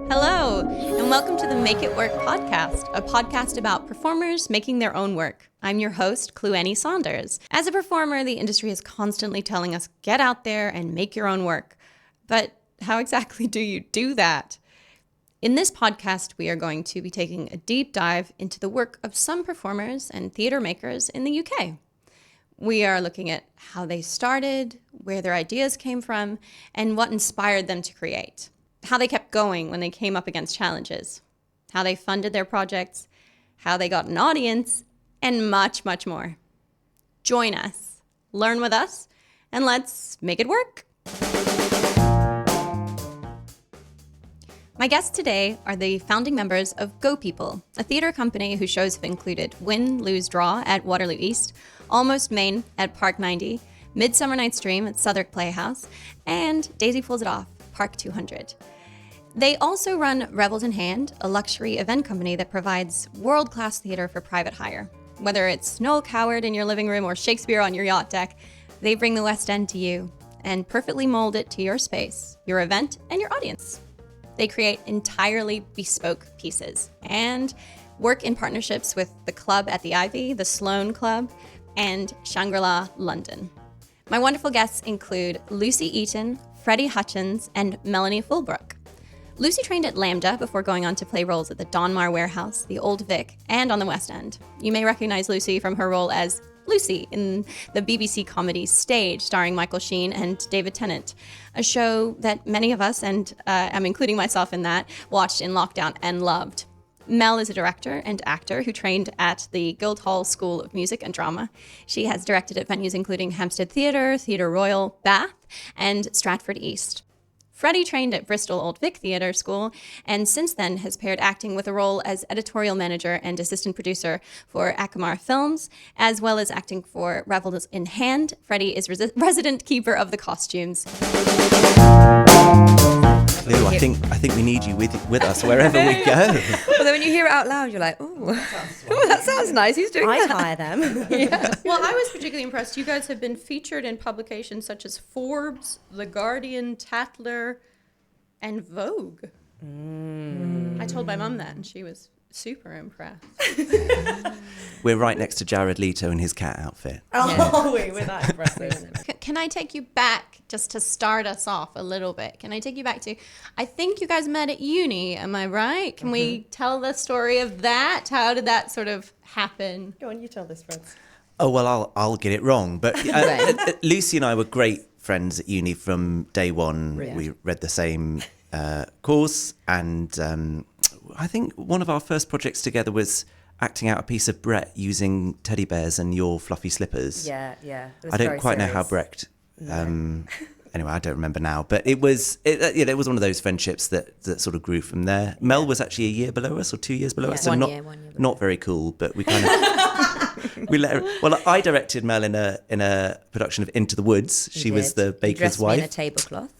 Hello, and welcome to the Make It Work podcast, a podcast about performers making their own work. I'm your host, Kluane Saunders. As a performer, the industry is constantly telling us, get out there and make your own work. But how exactly do you do that? In this podcast, we are going to be taking a deep dive into the work of some performers and theatre makers in the UK. We are looking at how they started, where their ideas came from, and what inspired them to create. How they kept going when they came up against challenges, how they funded their projects, how they got an audience, and much, much more. Join us, learn with us, and let's make it work. My guests today are the founding members of Go People, a theatre company whose shows have included Win, Lose, Draw at Waterloo East, Almost Maine at Park 90, Midsummer Night's Dream at Southwark Playhouse, and Daisy Pulls It Off, Park 200. They also run Revels in Hand, a luxury event company that provides world-class theater for private hire. Whether it's Noel Coward in your living room or Shakespeare on your yacht deck, they bring the West End to you and perfectly mold it to your space, your event, and your audience. They create entirely bespoke pieces and work in partnerships with the Club at the Ivy, the Sloane Club, and Shangri-La London. My wonderful guests include Lucy Eaton, Freddie Hutchins, and Melanie Fullbrook. Lucy trained at Lambda before going on to play roles at the Donmar Warehouse, the Old Vic, and on the West End. You may recognize Lucy from her role as Lucy in the BBC comedy Stage, starring Michael Sheen and David Tennant, a show that many of us, and I'm including myself in that, watched in lockdown and loved. Mel is a director and actor who trained at the Guildhall School of Music and Drama. She has directed at venues including Hampstead Theatre, Theatre Royal, Bath, and Stratford East. Freddie trained at Bristol Old Vic Theatre School and since then has paired acting with a role as editorial manager and assistant producer for Akamar Films, as well as acting for Revels in Hand. Freddie is resident keeper of the costumes. Lou, I think we need you with us wherever we go. Well, then when you hear it out loud, you're like, oh, that sounds nice. Who's doing that? I'd hire them. Yeah. Well, I was particularly impressed. You guys have been featured in publications such as Forbes, The Guardian, Tatler, and Vogue. I told my mum that, and she was super impressed. We're right next to Jared Leto in his cat outfit. Oh, we're that impressive. Can I take you back just to start us off a little bit? Can I take you back to, I think you guys met at uni, am I right? Can we tell the story of that? How did that sort of happen? Go on, you tell this, Fred. Oh, well, I'll get it wrong. But Lucy and I were great friends at uni from day one. Yeah. We read the same course. And I think one of our first projects together was acting out a piece of Brett using teddy bears and your fluffy slippers. Yeah. It was I don't very quite know how serious. Brecht... Anyway, I don't remember now, but it was one of those friendships that sort of grew from there. Mel was actually a year below us or 2 years below us, so One not year below. not very cool, but we kind of we let her. Well, I directed Mel in a production of Into the Woods. She was the You baker's dressed me wife. in a tablecloth.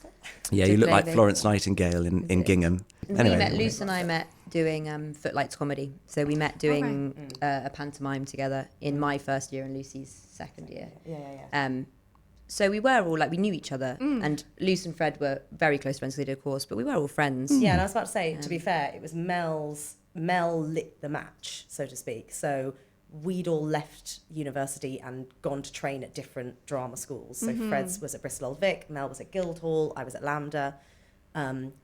Yeah, you look like Florence Nightingale in Gingham. Anyway, Luce and I met doing Footlights comedy. So we met doing a pantomime together in my first year and Lucy's second year. Yeah. So we were all we knew each other, and Luce and Fred were very close friends because they did a course, but we were all friends. Yeah, and I was about to say, to be fair, it was Mel lit the match, so to speak. So we'd all left university and gone to train at different drama schools. So Fred's was at Bristol Old Vic, Mel was at Guildhall, I was at Lambda.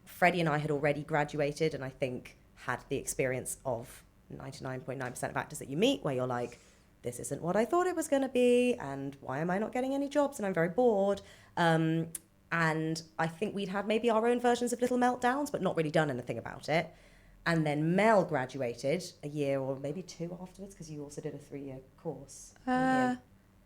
Freddie and I had already graduated and I think had the experience of 99.9% of actors that you meet where you're like, this isn't what I thought it was going to be, and why am I not getting any jobs, and I'm very bored. And I think we'd had maybe our own versions of little meltdowns, but not really done anything about it. And then Mel graduated a year or maybe two afterwards, because you also did a 3-year course.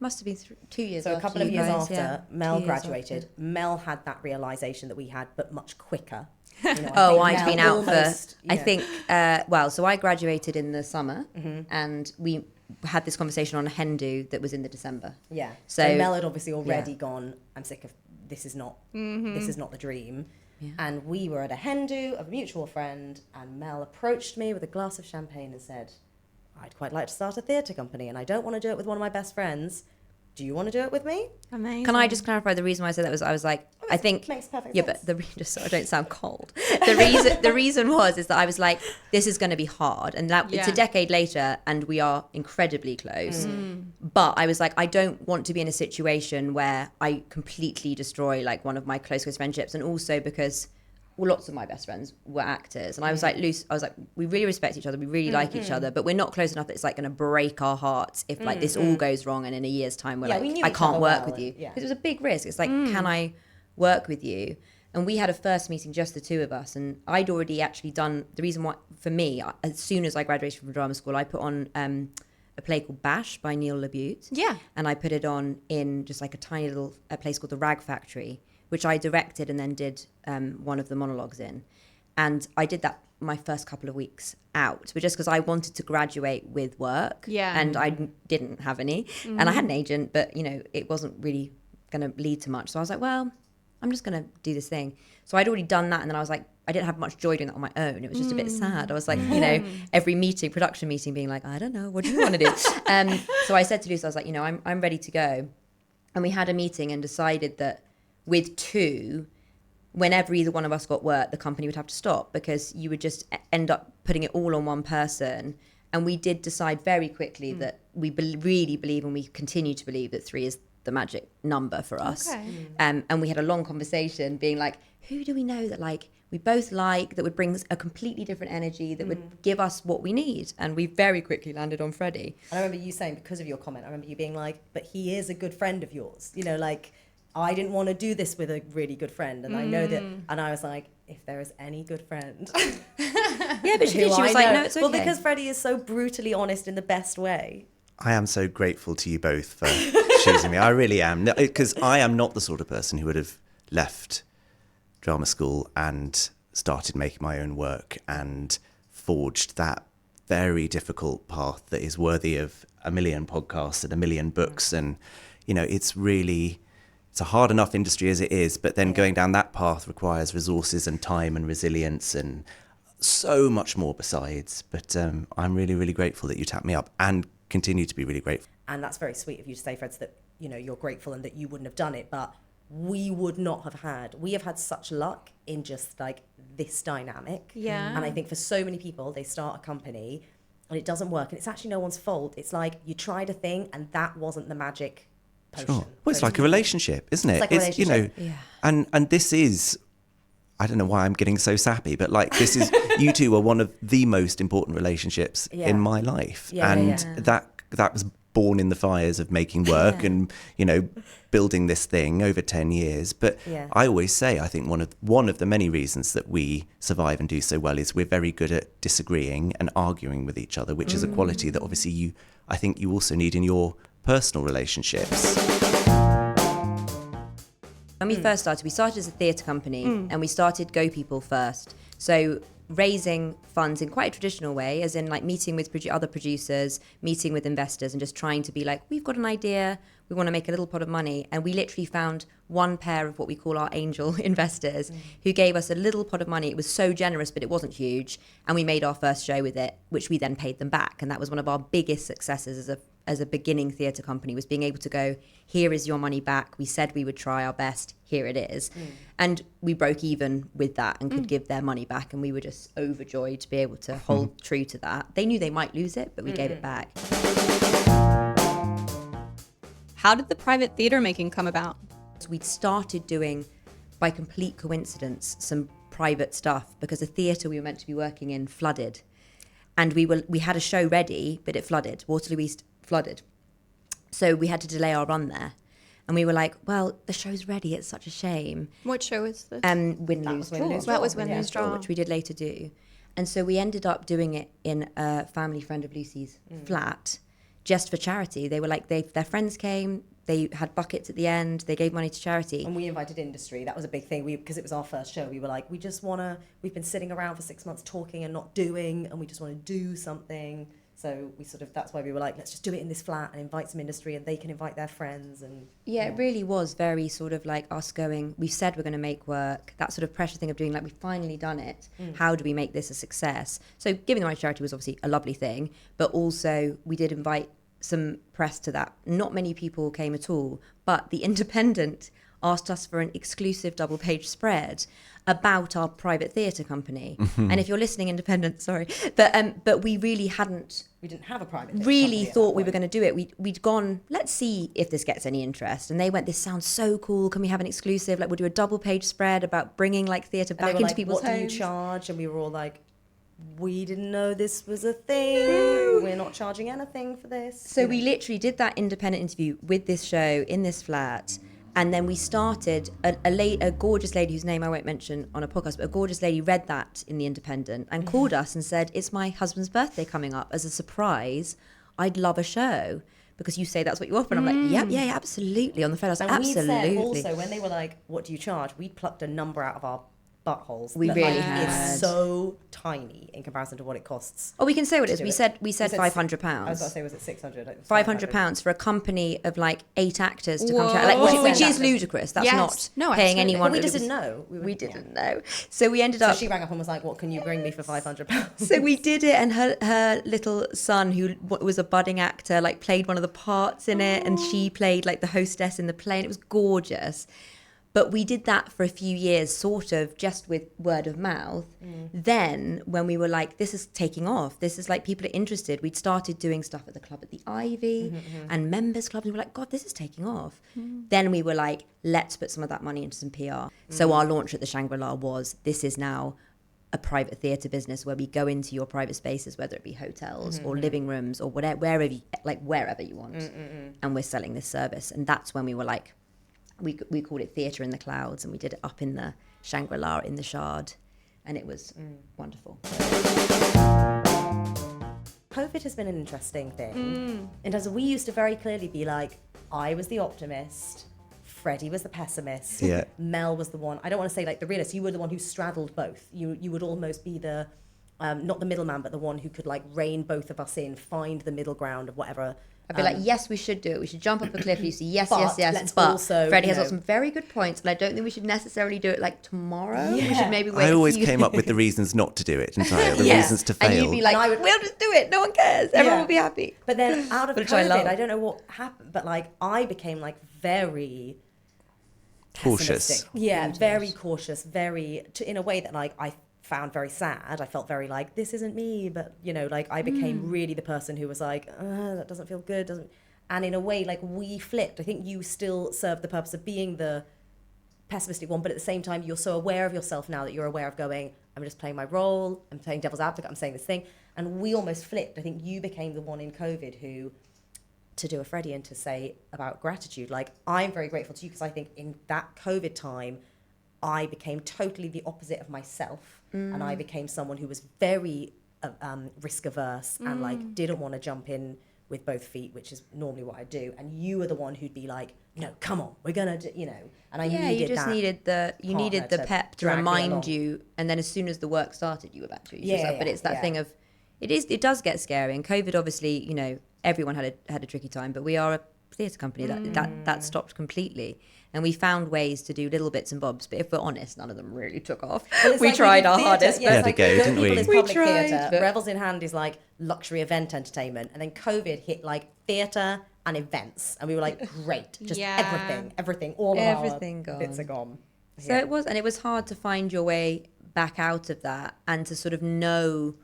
Must have been 2 years. So a couple of years guys, after Mel graduated, Mel had that realisation that we had, but much quicker. You know, I'd been out almost, for, I think, so I graduated in the summer, and we had this conversation on a hen do that was in the December. Yeah. So Mel had obviously already gone, I'm sick of, this is not the dream. Yeah. And we were at a hen do of a mutual friend, and Mel approached me with a glass of champagne and said, I'd quite like to start a theatre company, and I don't want to do it with one of my best friends. do you want to do it with me? Amazing. Can I just clarify the reason why I said that was I was like, I think makes perfect yeah, sense. but just so I don't sound cold. The reason is that I was like, this is going to be hard, and that it's a decade later, and we are incredibly close. But I was like, I don't want to be in a situation where I completely destroy like one of my close friendships, and also because lots of my best friends were actors, and I was like, Luce, I was like, we really respect each other, we really like each other, but we're not close enough that it's like going to break our hearts if like this all goes wrong, and in a year's time we're we like, knew I each can't other work well, with you. yeah. It was a big risk. It's like, can I work with you? And we had a first meeting, just the two of us, and I'd already actually done the reason why for me, as soon as I graduated from drama school, I put on a play called Bash by Neil LaBute. Yeah. And I put it on in just like a tiny little place called the Rag Factory, which I directed and then did one of the monologues in. And I did that my first couple of weeks out, but just because I wanted to graduate with work. Yeah. And I didn't have any. And I had an agent, but, you know, it wasn't really going to lead to much. So I was like, well, I'm just going to do this thing. So I'd already done that. And then I was like, I didn't have much joy doing that on my own. It was just a bit sad. I was like, you know, every meeting, production meeting, being like, I don't know, what do you want to do? So I said to Lucy, I was like, you know, I'm ready to go. And we had a meeting and decided that with two, whenever either one of us got work, the company would have to stop, because you would just end up putting it all on one person. And we did decide very quickly that we really believe, and we continue to believe, that 3 is the magic number for us. Okay. And we had a long conversation being like, who do we know that like we both like, that would bring a completely different energy, that would give us what we need? And we very quickly landed on Freddie. I remember you saying, because of your comment, I remember you being like, but he is a good friend of yours. You know, like, I didn't want to do this with a really good friend. And I know that, and I was like, if there is any good friend. Yeah, but she did. She was like, no, it's okay. Well, because Freddie is so brutally honest in the best way. I am so grateful to you both for choosing me. I really am. Because I am not the sort of person who would have left drama school and started making my own work and forged that very difficult path that is worthy of a million podcasts and a million books. And, you know, it's a hard enough industry as it is, but then going down that path requires resources and time and resilience and so much more besides. But I'm really, really grateful that you tapped me up, and continue to be really grateful. And that's very sweet of you to say, Freds, that, you know, you're grateful and that you wouldn't have done it, but we have had such luck in just like this dynamic. Yeah. And I think for so many people, they start a company and it doesn't work, and it's actually no one's fault. It's like you tried a thing and that wasn't the magic potion. Sure. Well, it's like a relationship, isn't it? It's like a relationship. You know, and this is, I don't know why I'm getting so sappy, but like this is, you two are one of the most important relationships in my life. That was born in the fires of making work and, you know, building this thing over 10 years. But I always say, I think one of the many reasons that we survive and do so well is we're very good at disagreeing and arguing with each other, which is a quality that obviously I think you also need in your personal relationships. When we first started, we started as a theatre company and we started Go People first. So raising funds in quite a traditional way, as in like meeting with other producers, meeting with investors, and just trying to be like, we've got an idea, we want to make a little pot of money. And we literally found one pair of what we call our angel investors who gave us a little pot of money. It was so generous, but it wasn't huge. And we made our first show with it, which we then paid them back. And that was one of our biggest successes as a beginning theatre company, was being able to go, here is your money back. We said we would try our best. Here it is. And we broke even with that and could give their money back. And we were just overjoyed to be able to hold true to that. They knew they might lose it, but we gave it back. How did the private theatre making come about? So we'd started doing, by complete coincidence, some private stuff because a theatre we were meant to be working in flooded. And we had a show ready, but it flooded. Waterloo East flooded. So we had to delay our run there. And we were like, well, the show's ready. It's such a shame. What show is this? Win, Lose, Draw. That was Win, Lose, Draw. Which we did later do. And so we ended up doing it in a family friend of Lucy's flat just for charity. They were like, their friends came, they had buckets at the end, they gave money to charity. And we invited industry. That was a big thing. Because it was our first show. We were like, we've been sitting around for 6 months talking and not doing, and we just want to do something. So that's why we were like, let's just do it in this flat and invite some industry, and they can invite their friends. And it really was very sort of like us going, we said we're going to make work, that sort of pressure thing of doing like, we've finally done it. How do we make this a success? So giving the money to charity was obviously a lovely thing, but also we did invite some press to that. Not many people came at all, but the Independent asked us for an exclusive double-page spread about our private theatre company. And if you're listening, Independent, sorry, but we really hadn't. We didn't have a private theatre Really company at thought that we were point. going to do it. We'd gone, let's see if this gets any interest. And they went, this sounds so cool. Can we have an exclusive? Like, we'll do a double-page spread about bringing like theatre And they back were into like, people's what homes. do you charge? And we were all like, we didn't know this was a thing. We're not charging anything for this. So we literally did that independent interview with this show in this flat. And then we started, a gorgeous lady whose name I won't mention on a podcast, but a gorgeous lady read that in the Independent and called us and said, it's my husband's birthday coming up. As a surprise, I'd love a show. Because you say that's what you offer. And I'm like, yeah, absolutely. On the phone, I was like, And we absolutely. said also, when they were like, what do you charge? We plucked a number out of our buttholes. We that, really like, had. It's so tiny in comparison to what it costs. Oh, we can say what it is. do We it. said We said £500. I was about to say, was it 600? Like, £500 for a company of like 8 actors to come to, Whoa. like, which is Exactly. ludicrous. That's Yes. not No, paying absolutely. anyone. But we It just was- didn't know. We didn't know. So we ended So up. she rang up and was like, what can you bring me for £500? So we did it, and her little son, who was a budding actor, like played one of the parts in it, and she played like the hostess in the play, and it was gorgeous. But we did that for a few years, sort of just with word of mouth. Then when we were like, this is taking off, this is like, people are interested, we'd started doing stuff at the club at the Ivy and members clubs. And we were like, God, this is taking off. Then we were like, let's put some of that money into some PR. So our launch at the Shangri-La was, this is now a private theatre business where we go into your private spaces, whether it be hotels or living rooms or whatever, wherever you want. And we're selling this service. And that's when we were like, we called it Theatre in the Clouds, and we did it up in the Shangri-La in the Shard, and it was wonderful. COVID has been an interesting thing. In terms of, we used to very clearly be like, I was the optimist, Freddie was the pessimist, Yeah. Mel was the one, I don't want to say like the realist, you were the one who straddled both. You would almost be the, not the middleman, but the one who could like rein both of us in, find the middle ground of whatever. I'd be like, yes, we should do it. We should jump up a cliff. You see, yes, But yes. let's But also, Freddie you has got know- some very good points, and I don't think we should necessarily do it like tomorrow. We should maybe wait. I a always few came up with the reasons not to do it entirely, the Yeah. reasons to And fail. you'd be like, And I would- we'll just do it. No one cares. Everyone Yeah. will be happy. But then out of Which I COVID, love. I don't know what happened, but like I became like very Cautious. pessimistic. Yeah, very cautious, in a way that like I found very sad. I felt very like, this isn't me, but you know, like I became really the person who was like, that doesn't feel good, doesn't. And in a way, like we flipped. I think you still serve the purpose of being the pessimistic one, but at the same time, you're so aware of yourself now that you're aware of going, I'm just playing my role, I'm playing devil's advocate, I'm saying this thing. And we almost flipped. I think you became the one in COVID who, to do a Freddie and to say about gratitude, like I'm very grateful to you because I think in that COVID time, I became totally the opposite of myself. And I became someone who was very risk averse and like didn't want to jump in with both feet, which is normally what I do. And you were the one who'd be like, no, come on, we're gonna do, you know. And I needed you just that. needed the partner to pep to drag me remind along. you, and then as soon as the work started, you were back to Yeah, yourself. But it's that yeah. thing of it does get scary. And COVID, obviously, you know, everyone had a tricky time, but we are a theatre company that stopped completely. And we found ways to do little bits and bobs, but if we're honest, none of them really took off. Well, it's We like tried did our theatre, hardest. Yeah, We it's had like to go, Go didn't People we? is We public tried, theatre. but- Revels in hand is like luxury event entertainment. And then COVID hit like theatre and events. And we were like, great. Just Yeah. everything, all of Everything our gone. bits are gone. So it was hard to find your way back out of that and to sort of know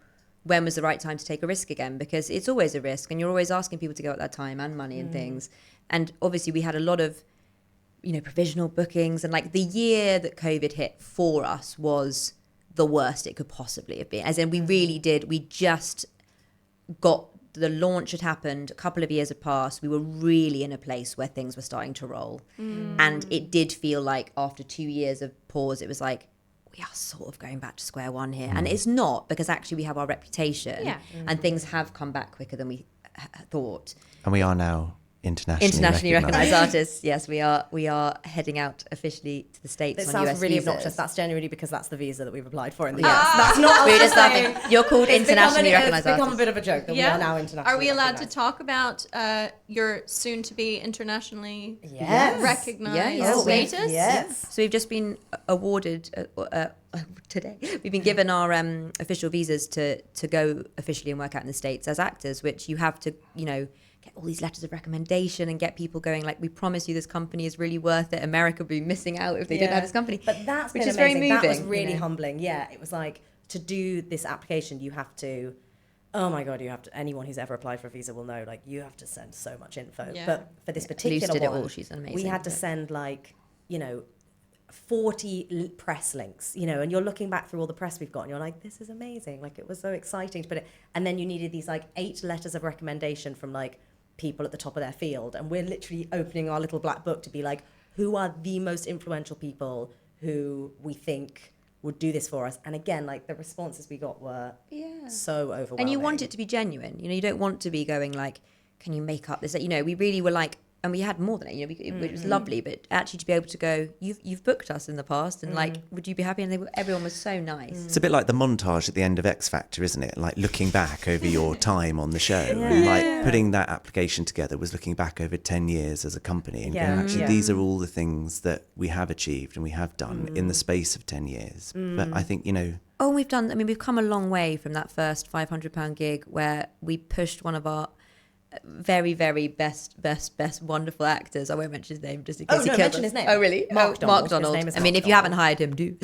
when was the right time to take a risk again, because it's always a risk and you're always asking people to go at that time and money and things. And obviously we had a lot of, you know, provisional bookings, and like the year that COVID hit for us was the worst it could possibly have been. As in, we really did, we just got, the launch had happened, a couple of years had passed, we were really in a place where things were starting to roll. And it did feel like after 2 years of pause, it was like, we are sort of going back to square one here. And it's not, because actually we have our reputation and things have come back quicker than we thought. And we are now internationally recognised artists. Yes, we are heading out officially to the States It on sounds US really visas. obnoxious. That's genuinely because that's the visa that we've applied for in the Yes. US. That's not We're us just saying. laughing. You're called internationally It's recognised become a artists. bit of a joke that we are now internationally Are we allowed to recognised. talk about your soon-to-be internationally Yes. recognized Yeah, yeah. status? Yes. So we've just been awarded today. We've been given our official visas to go officially and work out in the States as actors, which you have to, you know, get all these letters of recommendation and get people going like, we promise you this company is really worth it. America would be missing out if they didn't have this company. But that's which been is amazing. very moving. That was really humbling. Yeah, it was like, to do this application, you have to, oh my God, you have to, anyone who's ever applied for a visa will know, like, you have to send so much info. Yeah. But for this particular Luce did one, it all. She's amazing. we had to send like, 40 press links, and you're looking back through all the press we've got and you're like, this is amazing. Like, it was so exciting to put it. And then you needed these like 8 letters of recommendation from like people at the top of their field. And we're literally opening our little black book to be like, who are the most influential people who we think would do this for us? And again, like, the responses we got were so overwhelming. And you want it to be genuine. You don't want to be going like, can you make up this? We really were like, and we had more than it, it was lovely, but actually to be able to go, you've booked us in the past, and like, would you be happy? And everyone was so nice. It's a bit like the montage at the end of X Factor, isn't it? Like looking back over your time on the show. And like putting that application together was looking back over 10 years as a company and going, actually, these are all the things that we have achieved and we have done in the space of 10 years. But I think, Oh, we've come a long way from that first £500 gig where we pushed one of our very, very best wonderful actors. I won't mention his name just in case he kills mention us. his name. Oh, really? Mark Donald. Donald. His name is I mean, Mark if you haven't Donald. hired him, do.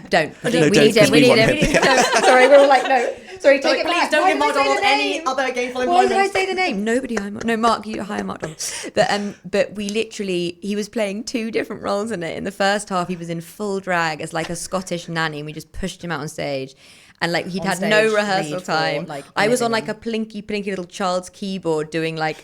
Don't. No, we don't, need him. because We we need want him. him. No, sorry, we're all like, no. Sorry, take it Please back. don't Why give did I Mark say Donald the any name? other gainful Why employment. did I say the name? Nobody hired Mark. No, Mark, you hire Mark Donald. But we literally, he was playing 2 different roles in it. In the first half, he was in full drag as like a Scottish nanny, and we just pushed him out on stage. And like, he'd On had stage, no rehearsal read for, time. like, I was on living like a plinky little child's keyboard doing like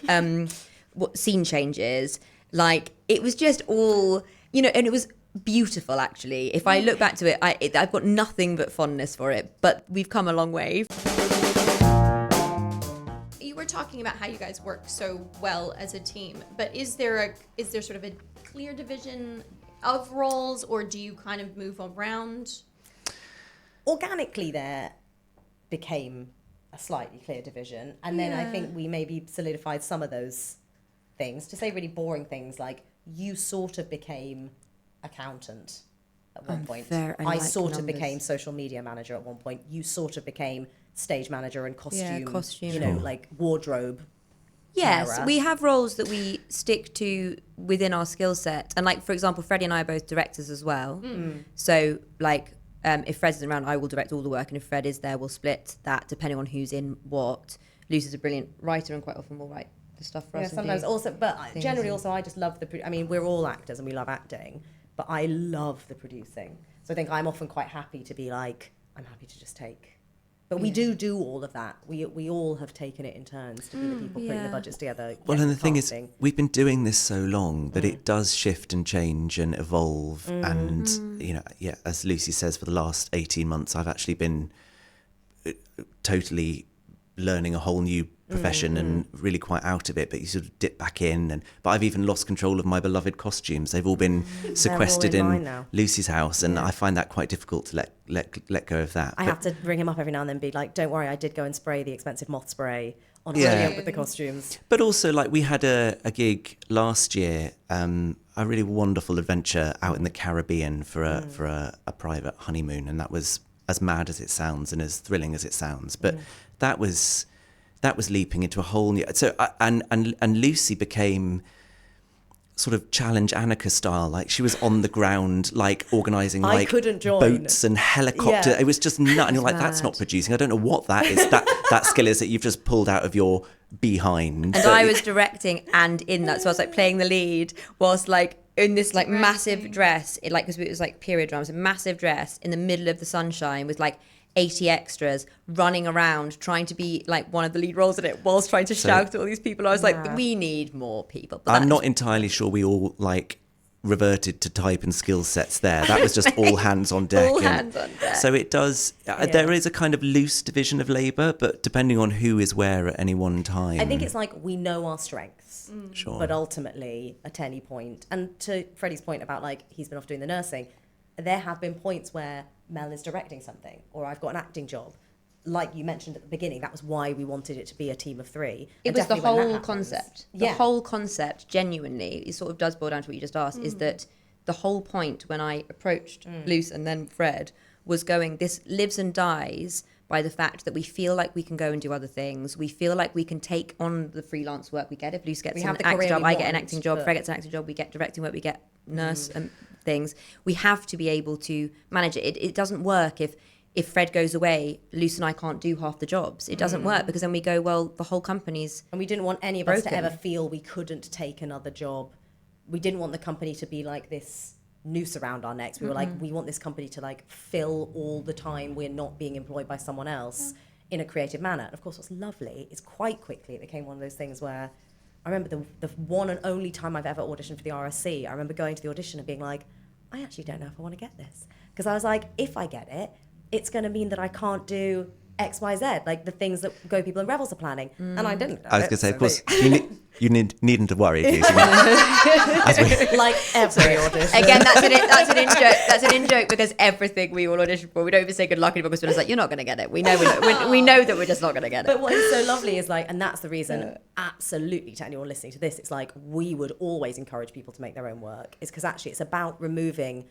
what scene changes. Like, it was just all, and it was beautiful, actually. If I look back to it, I've got nothing but fondness for it. But we've come a long way. You were talking about how you guys work so well as a team, but is there sort of a clear division of roles, or do you kind of move around? Organically, there became a slightly clear division, and then I think we maybe solidified some of those things. To say really boring things, like, you sort of became accountant at one point. I sort of became social media manager at one point. You sort of became stage manager and costume. Like wardrobe. Yes, carer. we have roles that we stick to within our skill set. And like, for example, Freddie and I are both directors as well. So like, if Fred isn't around, I will direct all the work. And if Fred is there, we'll split that depending on who's in what. Luce is a brilliant writer and quite often will write the stuff for us. Sometimes also, but generally also, I just love we're all actors and we love acting, but I love the producing. So I think I'm often quite happy to be like, I'm happy to just take. But we do all of that. We all have taken it in turns to be the people putting the budgets together. Well, and the thing is, casting. we've been doing this so long that it does shift and change and evolve. And, as Lucy says, for the last 18 months, I've actually been totally learning a whole new profession and really quite out of it, but you sort of dip back in. But I've even lost control of my beloved costumes. They've all been sequestered in Lucy's house, and I find that quite difficult to let go of that. I have to ring him up every now and then and be like, don't worry, I did go and spray the expensive moth spray on brilliant with the costumes. But also, like, we had a gig last year, a really wonderful adventure out in the Caribbean for a private honeymoon, and that was as mad as it sounds and as thrilling as it sounds. But that was leaping into a whole new. So and Lucy became sort of Challenge Annika style. Like, she was on the ground, like organising like boats and helicopters. It was just nut. And you're like, that's not producing. I don't know what that is. that skill is that you've just pulled out of your behind. And I was directing and in that, so I was like playing the lead whilst like in this like massive dress, because it was like period dramas, a massive dress in the middle of the sunshine with like 80 extras running around trying to be like one of the lead roles in it whilst trying to shout at all these people. I was like, we need more people. But I'm not entirely sure we all like reverted to type and skill sets there. That was just all hands on deck. Hands on deck. So it does, there is a kind of loose division of labour, but depending on who is where at any one time. I think it's like, we know our strengths, sure. But ultimately at any point, and to Freddie's point about like, he's been off doing the nursing, there have been points where Mel is directing something, or I've got an acting job. Like you mentioned at the beginning, that was why we wanted it to be a team of 3. It was the whole concept. The whole concept, genuinely, it sort of does boil down to what you just asked, is that the whole point when I approached Luce and then Fred was going, this lives and dies by the fact that we feel like we can go and do other things. We feel like we can take on the freelance work we get. If Luce gets an acting job, I get an acting job, Fred gets an acting job, we get directing work, we get nurse and things. We have to be able to manage it. It doesn't work if Fred goes away, Luce and I can't do half the jobs. It doesn't work, because then we go, well, the whole company's And we didn't want any of us to ever feel we couldn't take another job. We didn't want the company to be like this noose around our necks. We were like, we want this company to like fill all the time we're not being employed by someone else in a creative manner. And of course, what's lovely is quite quickly it became one of those things where I remember the one and only time I've ever auditioned for the RSC, I remember going to the audition and being like, I actually don't know if I want to get this. Because I was like, if I get it, it's going to mean that I can't do X, Y, Z, like the things that Go People and Revels are planning. And I didn't. I was going to say, of course, you needn't to worry, Lucy. Like every audition. Again, that's an in-joke because everything we all audition for, we don't even say good luck anymore, because we're just like, you're not going to get it. We know that we're just not going to get it. But what is so lovely is like, and that's the reason, absolutely, to anyone listening to this, it's like we would always encourage people to make their own work, is because actually it's about removing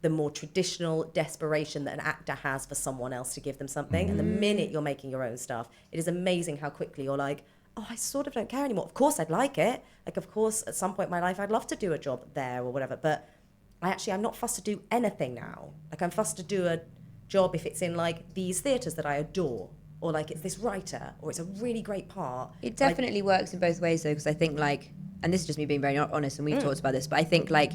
the more traditional desperation that an actor has for someone else to give them something. And the minute you're making your own stuff, it is amazing how quickly you're like, oh, I sort of don't care anymore. Of course I'd like it. Like, of course, at some point in my life, I'd love to do a job there or whatever. But I'm not fussed to do anything now. Like, I'm fussed to do a job if it's in like these theatres that I adore, or like it's this writer, or it's a really great part. It definitely works in both ways though, because I think like, and this is just me being very honest, and we've talked about this, but I think like,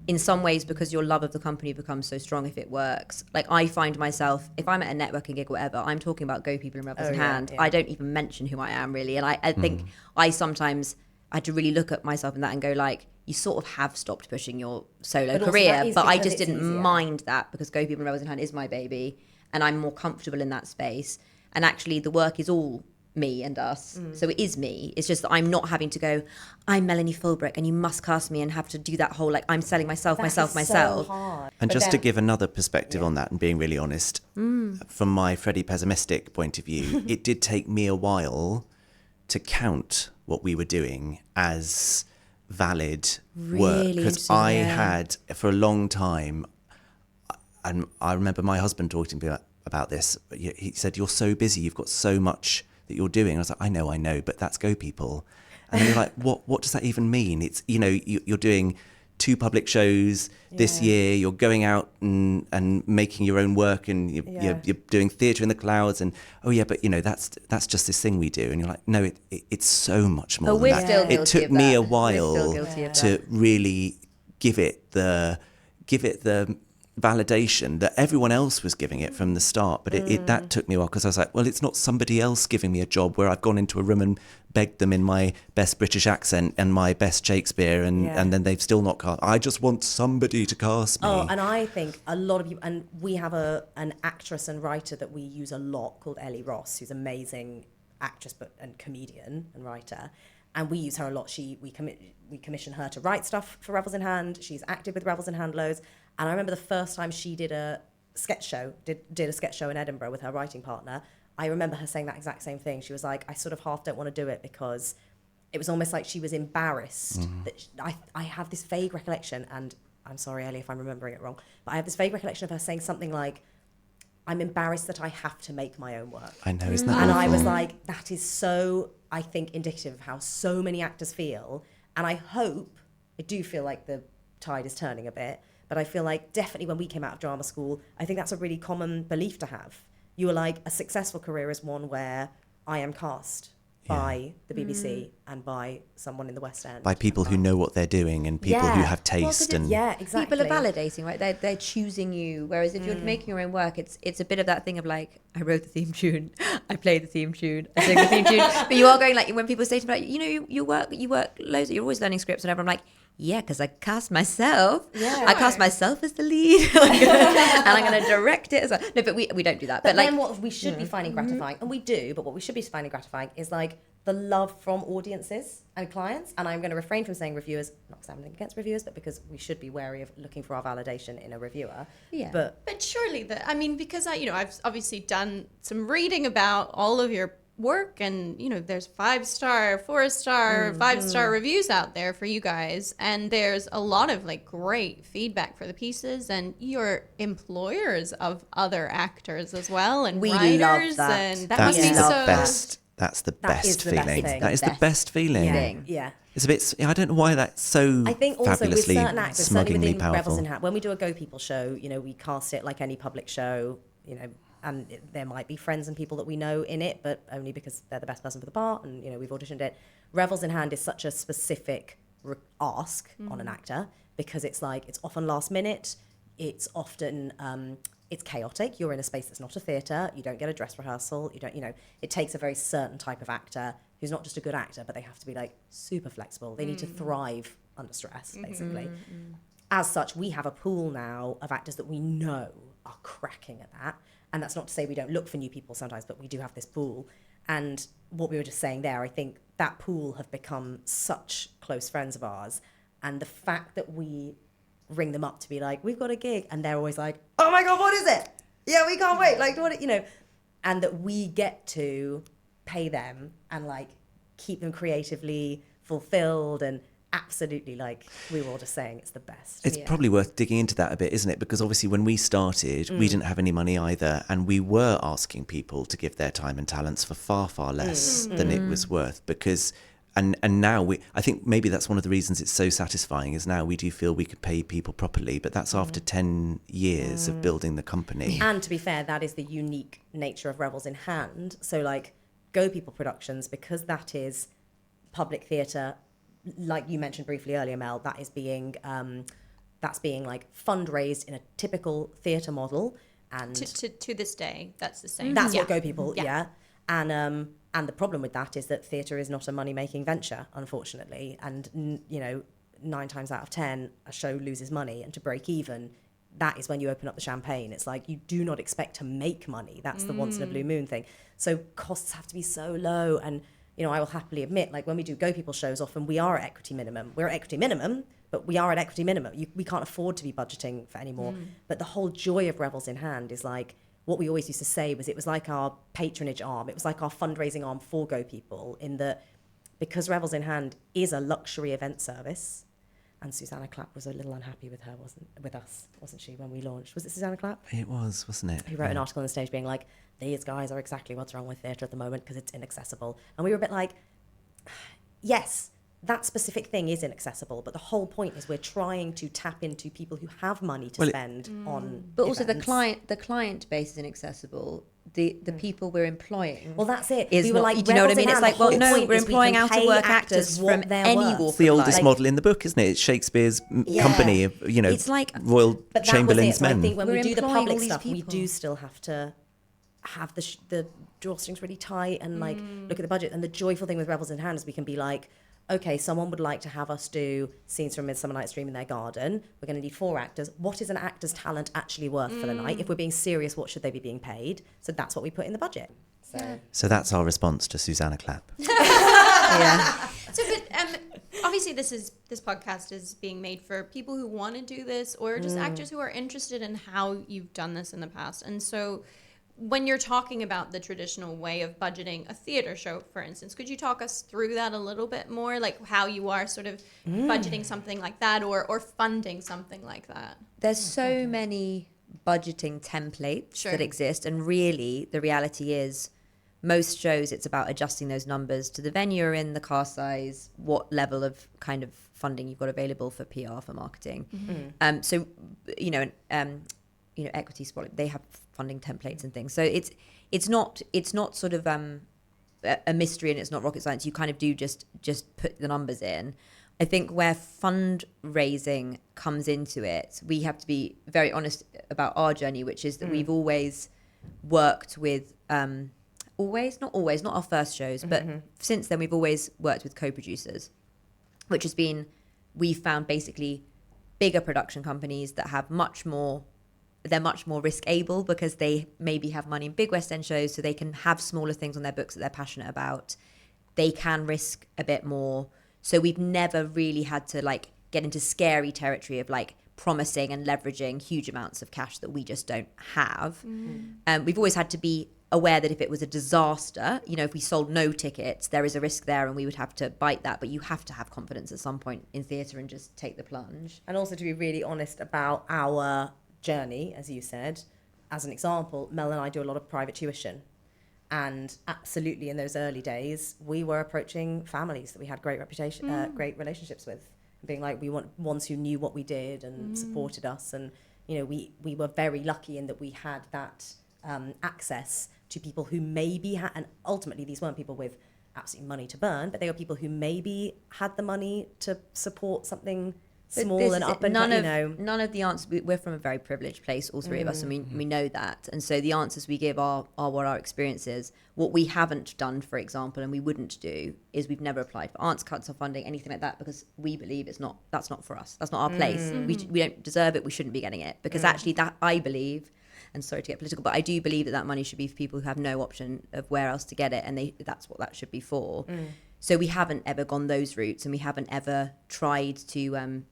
in some ways, because your love of the company becomes so strong if it works. Like, I find myself, if I'm at a networking gig or whatever, I'm talking about Go People and Revels in hand. Yeah. I don't even mention who I am, really. And I think I sometimes had to really look at myself in that and go, like, you sort of have stopped pushing your solo career. But I just didn't mind that, because Go People and Revels in hand is my baby. And I'm more comfortable in that space. And actually, the work is all me and us. So it is me. It's just that I'm not having to go, I'm Melanie Fullbrook and you must cast me and have to do that whole, like, I'm selling myself. So hard. And just to give another perspective on that and being really honest, from my Freddie pessimistic point of view, it did take me a while to count what we were doing as valid work. Because I had, for a long time, and I remember my husband talking to me about this, he said, you're so busy, you've got so much that you're doing. I was like, I know, but that's Go People. And then you're like, what does that even mean? It's, you're doing 2 public shows this year, you're going out and making your own work, and you're doing theatre in the clouds, and but that's just this thing we do. And you're like, no, it's so much more than that. Still it took me a while to really give it the validation that everyone else was giving it from the start, but that took me a while, because I was like, well, it's not somebody else giving me a job where I've gone into a room and begged them in my best British accent and my best Shakespeare, and then they've still not cast. I just want somebody to cast me. Oh, and I think a lot of you, and we have an actress and writer that we use a lot called Ellie Ross, who's an amazing actress and comedian and writer, and we use her a lot. We commission her to write stuff for Revels in Hand. She's acted with Revels in Hand loads. And I remember the first time she did a sketch show, did a sketch show in Edinburgh with her writing partner, I remember her saying that exact same thing. She was like, I sort of half don't want to do it, because it was almost like she was embarrassed. That I have this vague recollection, and I'm sorry, Ellie, if I'm remembering it wrong, but I have this vague recollection of her saying something like, I'm embarrassed that I have to make my own work. I know, isn't that And awful? I was like, that is so, I think, indicative of how so many actors feel. And I do feel like the tide is turning a bit, but I feel like definitely when we came out of drama school, I think that's a really common belief to have. You were like, a successful career is one where I am cast by the BBC and by someone in the West End. By people who know what they're doing, and people who have taste. Exactly. People are validating, right? They're choosing you. Whereas if you're making your own work, it's a bit of that thing of like, I wrote the theme tune, I played the theme tune, I sing the theme tune. But you are going, like, when people say to me, like, you work loads, you're always learning scripts, whatever. I'm like, yeah, because I cast myself. Yeah. I cast myself as the lead, and I'm going to direct it as well. No, but we don't do that. But like, then what we should be finding gratifying, and we do, but what we should be finding gratifying is like the love from audiences and clients. And I'm going to refrain from saying reviewers, not because I'm against reviewers, but because we should be wary of looking for our validation in a reviewer. Yeah. But surely because I've obviously done some reading about all of your work, and there's 5-star, 4-star, 5-star reviews out there for you guys, and there's a lot of like great feedback for the pieces, and you're employers of other actors as well, and We writers, love that. and that That's must be the so best. That's the best is the best feeling. thing. That is the best feeling. thing. Yeah. It's a bit. I don't know why that's so I think also with fabulously, certain actors, certainly smugglingly within Revels powerful. in Hand, when we do a Go People show, we cast it like any public show, and there might be friends and people that we know in it, but only because they're the best person for the part, and we've auditioned it. Revels in Hand is such a specific ask on an actor, because it's often last minute, it's often it's chaotic. You're in a space that's not a theatre. You don't get a dress rehearsal. You don't, it takes a very certain type of actor who's not just a good actor, but they have to be like super flexible. They need to thrive under stress, basically. As such, we have a pool now of actors that we know are cracking at that. And that's not to say we don't look for new people sometimes, but we do have this pool. And what we were just saying there, I think that pool have become such close friends of ours. And the fact that we ring them up to be like, we've got a gig, and they're always like, oh my God, what is it? Yeah, we can't wait. Like, and that we get to pay them and like keep them creatively fulfilled, and absolutely, like we were all just saying, it's the best. It's probably worth digging into that a bit, isn't it? Because obviously when we started, we didn't have any money either, and we were asking people to give their time and talents for far, far less than it was worth. Because and now I think maybe that's one of the reasons it's so satisfying, is now we do feel we could pay people properly, but that's after 10 years of building the company. And to be fair, that is the unique nature of Revels in Hand. So like Go People Productions, because that is public theatre, like you mentioned briefly earlier, Mel, that is being that's being like fundraised in a typical theatre model, and to this day that's the same. that's Yeah. what Go People, and the problem with that is that theatre is not a money-making venture, unfortunately, and 9 times out of 10 a show loses money, and to break even, that is when you open up the champagne. It's like you do not expect to make money. That's the once in a blue moon thing. So costs have to be so low, and I will happily admit, like when we do Go People shows, often we are at equity minimum. We're at equity minimum, but we are at equity minimum. We can't afford to be budgeting for any more. But the whole joy of Revels in Hand is like, what we always used to say was, it was like our patronage arm. It was like our fundraising arm for Go People, in that because Revels in Hand is a luxury event service. And Susanna Clapp was a little unhappy with us, wasn't she, when we launched? Was it Susanna Clapp? It was, wasn't it? Who wrote an article on the stage being like, these guys are exactly what's wrong with theatre at the moment because it's inaccessible. And we were a bit like, yes, that specific thing is inaccessible, but the whole point is we're trying to tap into people who have money to spend on But also events. the client base is inaccessible. The people we're employing. Well, that's it. Is We were not, like, do you know what I Revels mean? in It's Hand, like, the well, whole no, point we're is we employing can out of pay work actors actors what from they're any worth. walk The of oldest life. model in the book, isn't it? It's Shakespeare's company of, It's like, Royal But that Chamberlain's was it. So men. I think when We're we do the employing public all these stuff, we people. do still have to have the drawstrings really tight and like look at the budget. And the joyful thing with Revels in Hand is we can be like, okay, someone would like to have us do scenes from Midsummer Night's Dream in their garden. We're going to need 4 actors. What is an actor's talent actually worth for the night? If we're being serious, what should they be being paid? So that's what we put in the budget. So that's our response to Susanna Clapp. yeah. So, but obviously, this podcast is being made for people who want to do this, or just actors who are interested in how you've done this in the past. And so, when you're talking about the traditional way of budgeting a theater show, for instance, could you talk us through that a little bit more, like how you are sort of budgeting something like that, or funding something like that? There's so many budgeting templates that exist, and really the reality is most shows it's about adjusting those numbers to the venue you're in, the cast size, what level of kind of funding you've got available for PR, for marketing. So Equity Spot, they have funding templates and things. So it's not sort of a mystery, and it's not rocket science. You kind of do just put the numbers in. I think where fundraising comes into it, we have to be very honest about our journey, which is that we've always worked with not our first shows, but since then we've always worked with co-producers, which has been, we've found basically bigger production companies that have they're much more risk able because they maybe have money in big West End shows, so they can have smaller things on their books that they're passionate about. They can risk a bit more. So we've never really had to like get into scary territory of like promising and leveraging huge amounts of cash that we just don't have. We've always had to be aware that if it was a disaster, you know, if we sold no tickets, there is a risk there and we would have to bite that. But you have to have confidence at some point in theatre and just take the plunge. And also to be really honest about our journey, as you said, as an example, Mel and I do a lot of private tuition. And absolutely in those early days, we were approaching families that we had great great relationships with, being like, we want ones who knew what we did and supported us. And, you know, we were very lucky in that we had that access to people who maybe had, and ultimately these weren't people with absolutely money to burn, but they were people who maybe had the money to support something small and up and none of the answers. We're from a very privileged place, all three of us, and we know that. And so the answers we give are what our experience is. What we haven't done, for example, and we wouldn't do, is we've never applied for arts cuts or funding, anything like that, because we believe that's not for us. That's not our place. We don't deserve it. We shouldn't be getting it, because actually that, I believe, and sorry to get political, but I do believe that money should be for people who have no option of where else to get it, and that's what that should be for. So we haven't ever gone those routes, and we haven't ever tried to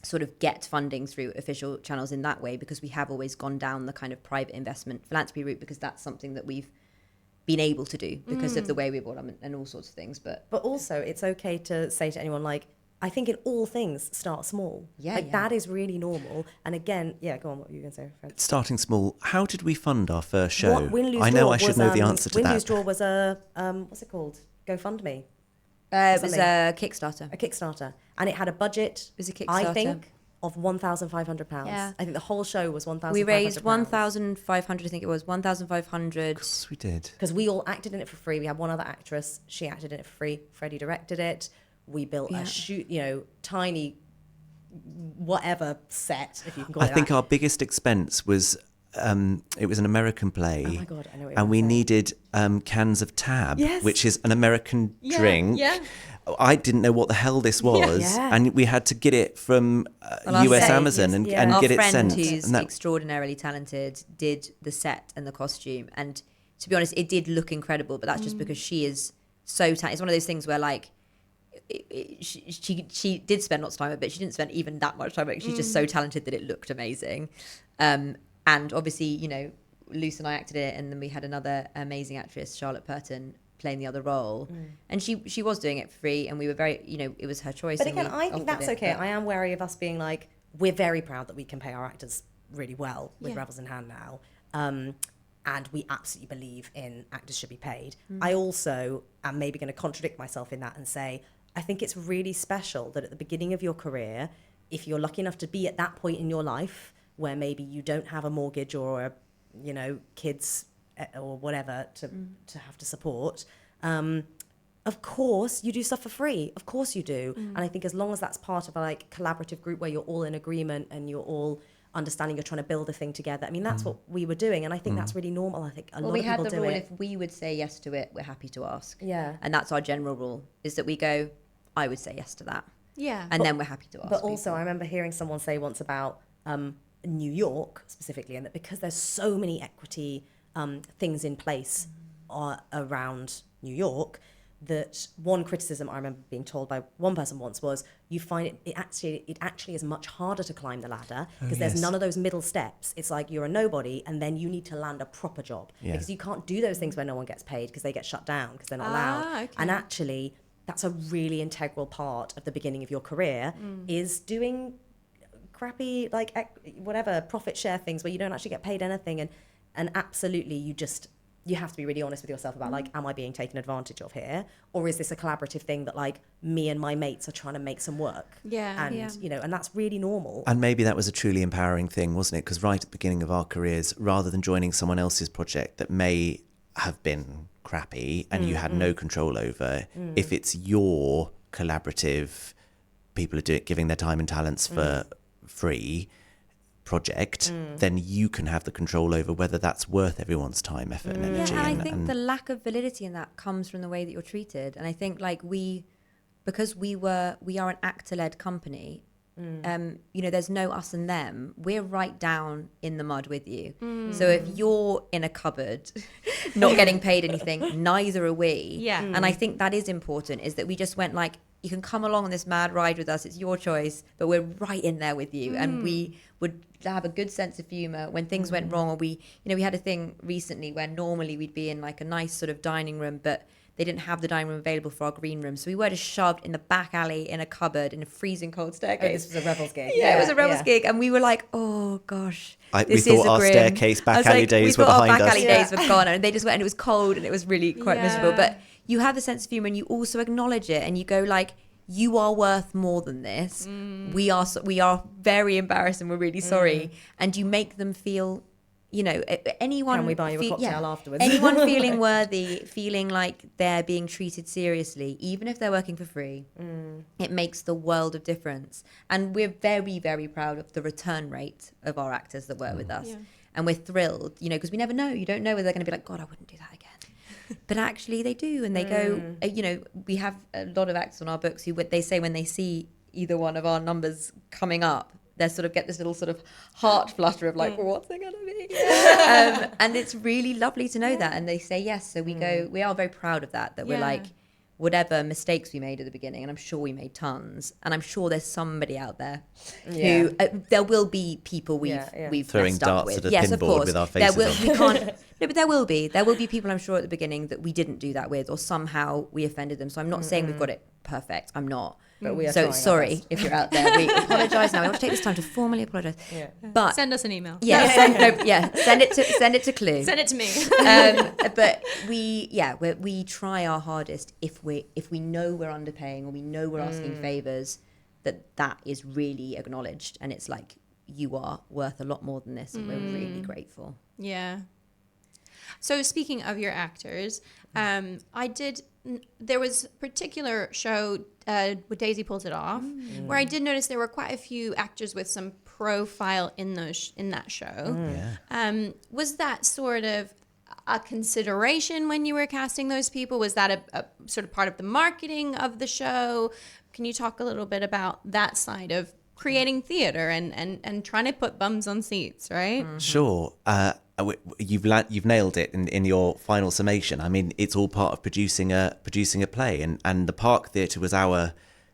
sort of get funding through official channels in that way, because we have always gone down the kind of private investment philanthropy route, because that's something that we've been able to do because of the way we brought up and all sorts of things. But also it's okay to say to anyone, like, I think in all things, start small. That is really normal. And again, go on, what were you going to say, Fred? Starting small. How did we fund our first show? I know I should know the answer to that. Win-Lose Draw was a, what's it called? GoFundMe. It was a Kickstarter. A Kickstarter. And it had a budget, it was a Kickstarter, I think, of £1,500. Yeah. I think the whole show was £1,500. We raised 1,500, I think it was, 1,500. Of course we did. Because we all acted in it for free. We had one other actress. She acted in it for free. Freddie directed it. We built a tiny whatever set, if you can call it that. I think our biggest expense was it was an American play. Oh my God, I know what you're and we saying. needed cans of Tab, Yes. which is an American drink. Yeah. I didn't know what the hell this was, Yeah. and we had to get it from Well, US our Amazon and our get it friend sent. who's And that- extraordinarily talented did the set and the costume, and to be honest, it did look incredible, but that's just because she is so talented. It's one of those things where, like, she did spend lots of time, but she didn't spend even that much time. She's just so talented that it looked amazing. And obviously, you know, Luce and I acted it, and then we had another amazing actress, Charlotte Purton, playing the other role, and she was doing it for free, and we were very, you know, it was her choice. But and again, we I think offered that's it, okay. but- I am wary of us being like, we're very proud that we can pay our actors really well with Yeah. Revels in hand now. And we absolutely believe in actors should be paid. I also am maybe going to contradict myself in that and say, I think it's really special that at the beginning of your career, if you're lucky enough to be at that point in your life where maybe you don't have a mortgage or, you know, kids or whatever to have to support, of course you do stuff for free. Of course you do. And I think as long as that's part of a like collaborative group where you're all in agreement and you're all understanding you're trying to build a thing together. I mean, that's what we were doing. And I think that's really normal. I think a lot of people do rule, it. if we would say yes to it, we're happy to ask. Yeah. And that's our general rule, is that we go, I would say yes to that. Yeah. And then we're happy to ask. But also, people. I remember hearing someone say once about New York specifically, and that because there's so many equity things in place around New York, that one criticism I remember being told by one person once was, you find it actually is much harder to climb the ladder because there's none of those middle steps. It's like you're a nobody and then you need to land a proper job because you can't do those things where no one gets paid because they get shut down because they're not allowed. Okay. And actually, that's a really integral part of the beginning of your career is doing crappy, like whatever, profit share things where you don't actually get paid anything. And absolutely, you have to be really honest with yourself about like, am I being taken advantage of here? Or is this a collaborative thing that like me and my mates are trying to make some work? Yeah. And, you know, and that's really normal. And maybe that was a truly empowering thing, wasn't it? Because right at the beginning of our careers, rather than joining someone else's project that may have been crappy and you had no control over, if it's your collaborative, people are giving their time and talents for free project, then you can have the control over whether that's worth everyone's time, effort and energy. Yeah, and I think the lack of validity in that comes from the way that you're treated. And I think like because we are an actor-led company, you know, there's no us and them. We're right down in the mud with you. So if you're in a cupboard, not getting paid anything, neither are we. Yeah. And I think that is important, is that we just went like, you can come along on this mad ride with us. It's your choice, but we're right in there with you. And we would have a good sense of humor when things went wrong. Or we had a thing recently where normally we'd be in like a nice sort of dining room, but they didn't have the dining room available for our green room. So we were just shoved in the back alley in a cupboard in a freezing cold staircase. This was a Revels gig. Yeah, it was a Revels gig. And we were like, oh gosh, We this thought is a our grim. staircase back alley days were we thought behind our back us. alley days were gone, and they just went, and it was cold and it was really quite miserable. But you have the sense of humor and you also acknowledge it, and you go like, you are worth more than this. We are very embarrassed and we're really sorry. And you make them feel, anyone. Can we buy you a cocktail afterwards? Anyone feeling worthy, feeling like they're being treated seriously, even if they're working for free, it makes the world of difference. And we're very, very proud of the return rate of our actors that work with us. And we're thrilled, because we never know. You don't know whether they're going to be like, God, I wouldn't do that again. But actually they do. And they go, we have a lot of actors on our books who they say when they see either one of our numbers coming up, they sort of get this little sort of heart flutter of like, what's it going to be? And it's really lovely to know that. And they say yes. So we are very proud of that we're like, whatever mistakes we made at the beginning, and I'm sure we made tons, and I'm sure there's somebody out there who, there will be people we've throwing messed up darts with. at a Yes, of pinboard course. with our faces we can't, no, but there will be people, I'm sure, at the beginning that we didn't do that with, or somehow we offended them. So I'm not saying we've got it perfect. I'm not. But we are so trying our sorry best. if you're out there. We apologise now. We want to take this time to formally apologise. But Send us an email. send it to Kluane. Send it to me. But we try our hardest if we know we're underpaying or we know we're asking favours, that is really acknowledged, and it's like, you are worth a lot more than this, and we're really grateful. Yeah. So speaking of your actors, there was a particular show where Daisy Pulls It Off, where I did notice there were quite a few actors with some profile in that show. Was that sort of a consideration when you were casting those people? Was that a sort of part of the marketing of the show? Can you talk a little bit about that side of creating theatre and trying to put bums on seats, right? Sure. You've nailed it in your final summation. I mean, it's all part of producing a play, and the Park Theatre was our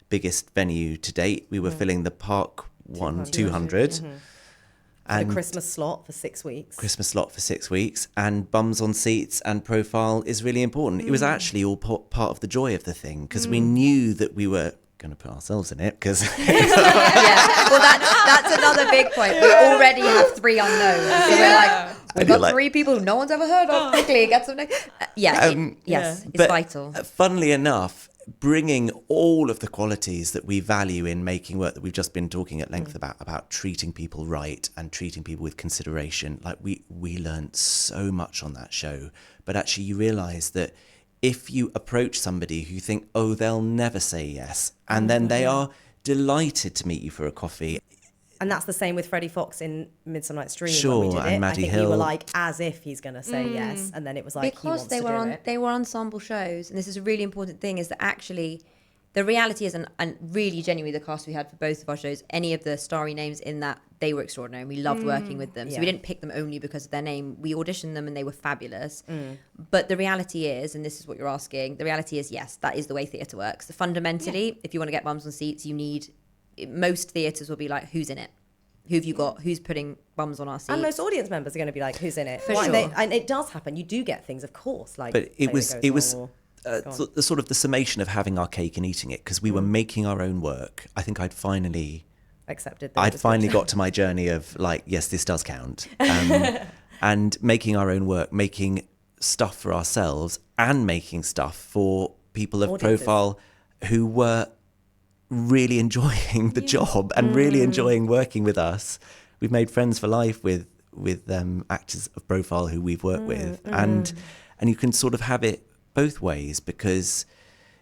biggest venue to date. We were filling the Park 200. And the Christmas slot for 6 weeks. And bums on seats and profile is really important. It was actually all part of the joy of the thing, because we knew that we were going to put ourselves in it, because Well, that's another big point. We already have 3 unknowns, so we're like, we've got 3 people who no one's ever heard of. Quickly get some names. It's but vital. Funnily enough, bringing all of the qualities that we value in making work that we've just been talking at length about treating people right and treating people with consideration, like we learned so much on that show. But actually you realise that if you approach somebody who you think, oh, they'll never say yes, and then they are delighted to meet you for a coffee. And that's the same with Freddie Fox in Midsummer Night's Dream. Sure, when we did and it. Maddie I think Hill. we were like, as if he's going to say yes, and then it was like, Because he wants they to were do on it. they were ensemble shows, and this is a really important thing, is that actually the reality is, and really genuinely the cast we had for both of our shows, any of the starry names in that, they were extraordinary, and we loved working with them. So we didn't pick them only because of their name. We auditioned them and they were fabulous. But the reality is, and this is what you're asking, the reality is, yes, that is the way theatre works. So fundamentally, if you want to get bums on seats, most theatres will be like, who's in it? Who have you got? Who's putting bums on our seats? And most audience members are going to be like, who's in it? For sure. And it does happen. You do get things, of course. Like, But it was Go the sort of the summation of having our cake and eating it, because we were making our own work. I think I'd finally got to my journey of like, yes, this does count. And making our own work, making stuff for ourselves and making stuff for people of Audiences. profile who were really enjoying the job and really enjoying working with us. We've made friends for life with actors of profile who we've worked with. And you can sort of have it both ways, because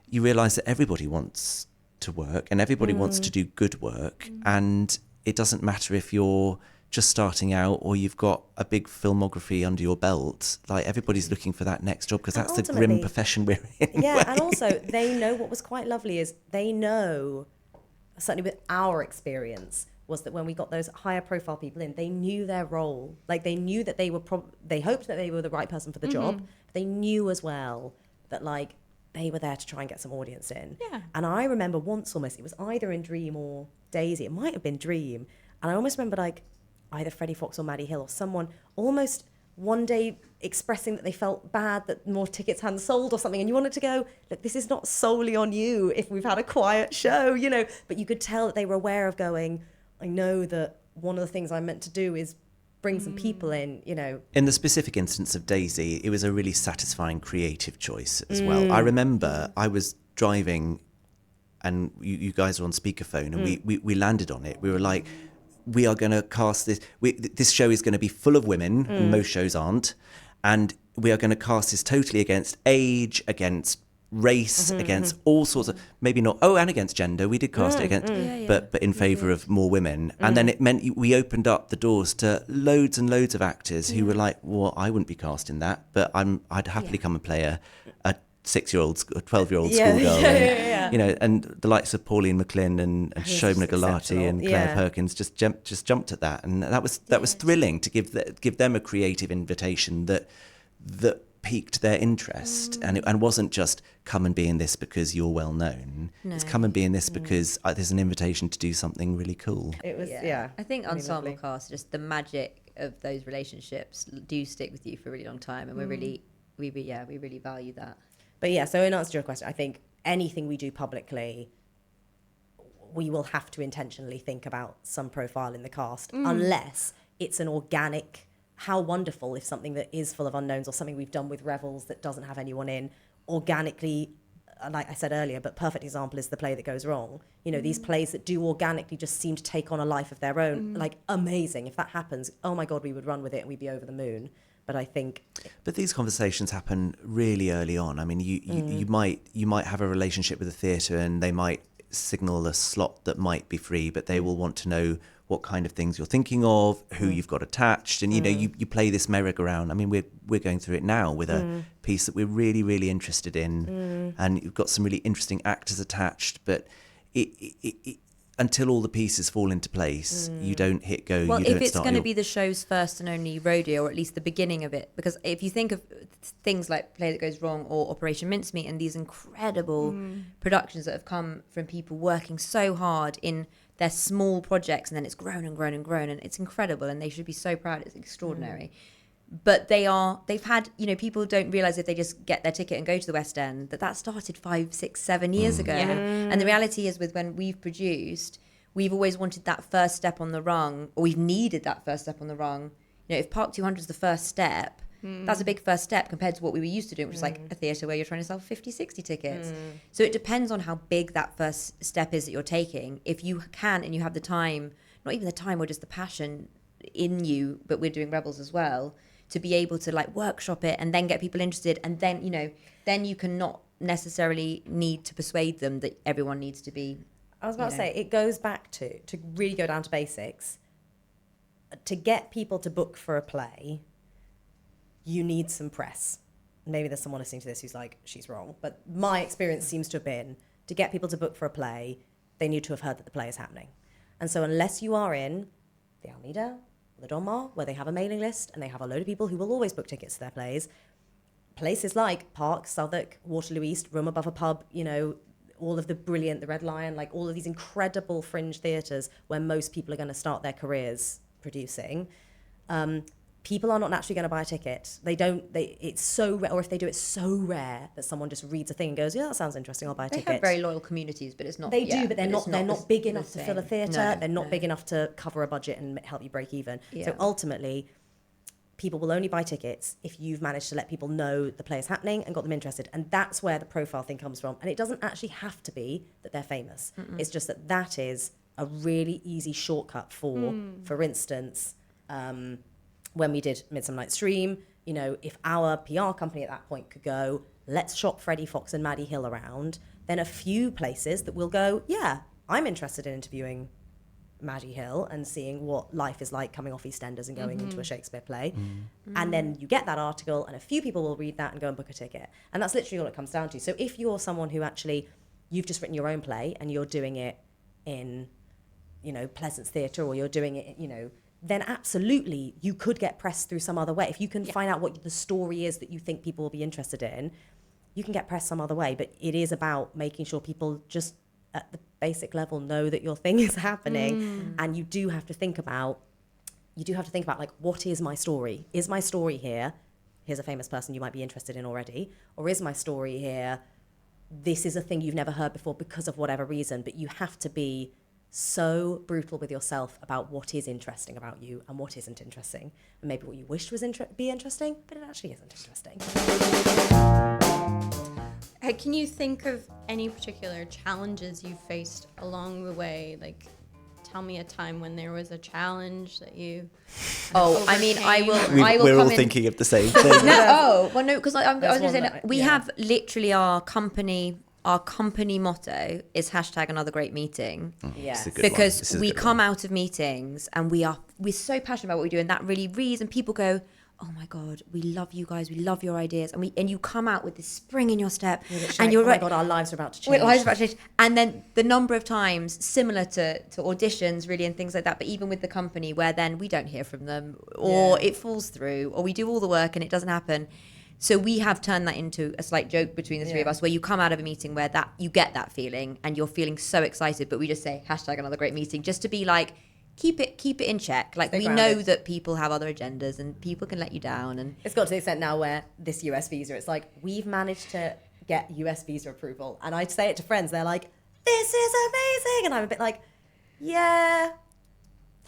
you realise that everybody wants to work and everybody wants to do good work, and it doesn't matter if you're just starting out or you've got a big filmography under your belt. Like, everybody's looking for that next job, because that's the grim profession we're in. Yeah, and also they know what was quite lovely is they know, certainly with our experience, was that when we got those higher profile people in, they knew their role. Like, they knew that they were they hoped that they were the right person for the job. But they knew as well that, like, they were there to try and get some audience in. Yeah. And I remember once almost, it was either in Dream or Daisy, it might have been Dream, and I almost remember like either Freddie Fox or Maddie Hill or someone almost one day expressing that they felt bad that more tickets hadn't sold or something, and you wanted to go, look, this is not solely on you if we've had a quiet show, you know, but you could tell that they were aware of going, I know that one of the things I'm meant to do is bring some people in, you know. In the specific instance of Daisy, it was a really satisfying creative choice as well. I remember I was driving and you guys were on speakerphone and we landed on it. We were like, we are going to cast this. This show is going to be full of women, and most shows aren't. And we are going to cast this totally against age, against race, against all sorts of, maybe not, and against gender. We did cast it against, but in favour of more women. And then it meant we opened up the doors to loads and loads of actors who were like, well, I wouldn't be casting that, but I'd happily come and play a 6-year-old, 12-year-old schoolgirl. You know, and the likes of Pauline McLean and Shobna Gulati and Claire Perkins just jumped at that, and that was thrilling to give them a creative invitation that piqued their interest, and it wasn't just come and be in this because you're well known. No. It's come and be in this because there's an invitation to do something really cool. It was I think really ensemble lovely. cast, just the magic of those relationships do stick with you for a really long time, and we really value that. But yeah, so in answer to your question, I think anything we do publicly, we will have to intentionally think about some profile in the cast, unless it's an organic, how wonderful if something that is full of unknowns or something we've done with Revels that doesn't have anyone in, organically, like I said earlier, but perfect example is The Play That Goes Wrong. You know, these plays that do organically just seem to take on a life of their own, like amazing. If that happens, oh my God, we would run with it and we'd be over the moon. But I think... But these conversations happen really early on. I mean, you might have a relationship with a theatre and they might signal a slot that might be free, but they will want to know what kind of things you're thinking of, who you've got attached. And, you know, you play this merry-go-round. I mean, we're going through it now with a piece that we're really, really interested in. And you've got some really interesting actors attached. But it until all the pieces fall into place, you don't hit go. Well, you don't if it's start going to your... be the show's first and only rodeo, or at least the beginning of it, because if you think of things like Play That Goes Wrong or Operation Mincemeat and these incredible productions that have come from people working so hard in their small projects, and then it's grown and grown and grown, and it's incredible, and they should be so proud. It's extraordinary. But they've had, you know, people don't realise if they just get their ticket and go to the West End, that started 5, 6, 7 years ago. Yeah. And the reality is, with when we've produced, we've always wanted that first step on the rung, or we've needed that first step on the rung. You know, if Park 200 is the first step, that's a big first step compared to what we were used to doing, which is like a theatre where you're trying to sell 50, 60 tickets. So it depends on how big that first step is that you're taking. If you can and you have the time, not even the time or just the passion in you, but we're doing Revels as well, to be able to like workshop it and then get people interested, and then, you know, then you can not necessarily need to persuade them that everyone needs to be. I was about to say, it goes back to really go down to basics. To get people to book for a play, you need some press. Maybe there's someone listening to this who's like, she's wrong. But my experience seems to have been, to get people to book for a play, they need to have heard that the play is happening. And so unless you are in the Almeida, the Donmar, where they have a mailing list and they have a load of people who will always book tickets to their plays, places like Park, Southwark, Waterloo East, Room Above a Pub, you know, all of the brilliant, the Red Lion, like all of these incredible fringe theatres where most people are going to start their careers producing, people are not naturally going to buy a ticket. It's so rare, or if they do, it's so rare that someone just reads a thing and goes, yeah, that sounds interesting, I'll buy a ticket. They have very loyal communities, but it's not. They do, but they're not big enough to same. fill a theatre. No, they're not big enough to cover a budget and help you break even. Yeah. So ultimately, people will only buy tickets if you've managed to let people know the play is happening and got them interested. And that's where the profile thing comes from. And it doesn't actually have to be that they're famous. It's just that is a really easy shortcut for instance, when we did Midsummer Night's Dream, you know, if our PR company at that point could go, let's shop Freddie Fox and Maddie Hill around, then a few places that will go, yeah, I'm interested in interviewing Maddie Hill and seeing what life is like coming off EastEnders and going into a Shakespeare play. And then you get that article and a few people will read that and go and book a ticket. And that's literally all it comes down to. So if you're someone who actually, you've just written your own play and you're doing it in, you know, Pleasance Theatre, or you're doing it, you know, then absolutely you could get press through some other way. If you can find out what the story is that you think people will be interested in, you can get press some other way, but it is about making sure people just at the basic level know that your thing is happening. And you do have to think about like, what is my story? Is my story here, here's a famous person you might be interested in already, or is my story here, this is a thing you've never heard before because of whatever reason? But you have to be so brutal with yourself about what is interesting about you and what isn't interesting, and maybe what you wished was be interesting, but it actually isn't interesting. Can you think of any particular challenges you faced along the way? Like, tell me a time when there was a challenge that you I mean, I will We're come all in. thinking of the same thing. No, because I was going to say, that, we have literally our company motto is #another great meeting. Yes. It's a good Because one. This is a we good come one. out of meetings and we're so passionate about what we do, and that really reads, and people go, oh my God, we love you guys, we love your ideas, and you come out with this spring in your step, and you're oh my God, our lives are about to change. Our lives are about to change. And then the number of times, similar to auditions really and things like that, but even with the company, where then we don't hear from them, or it falls through, or we do all the work and it doesn't happen. So we have turned that into a slight joke between the three of us, where you come out of a meeting where that you get that feeling and you're feeling so excited, but we just say #another great meeting, just to be like, keep it in check. Like, we know that people have other agendas and people can let you down. And it's got to the extent now where this US visa, it's like, we've managed to get US visa approval. And I'd say it to friends, they're like, this is amazing. And I'm a bit like, yeah,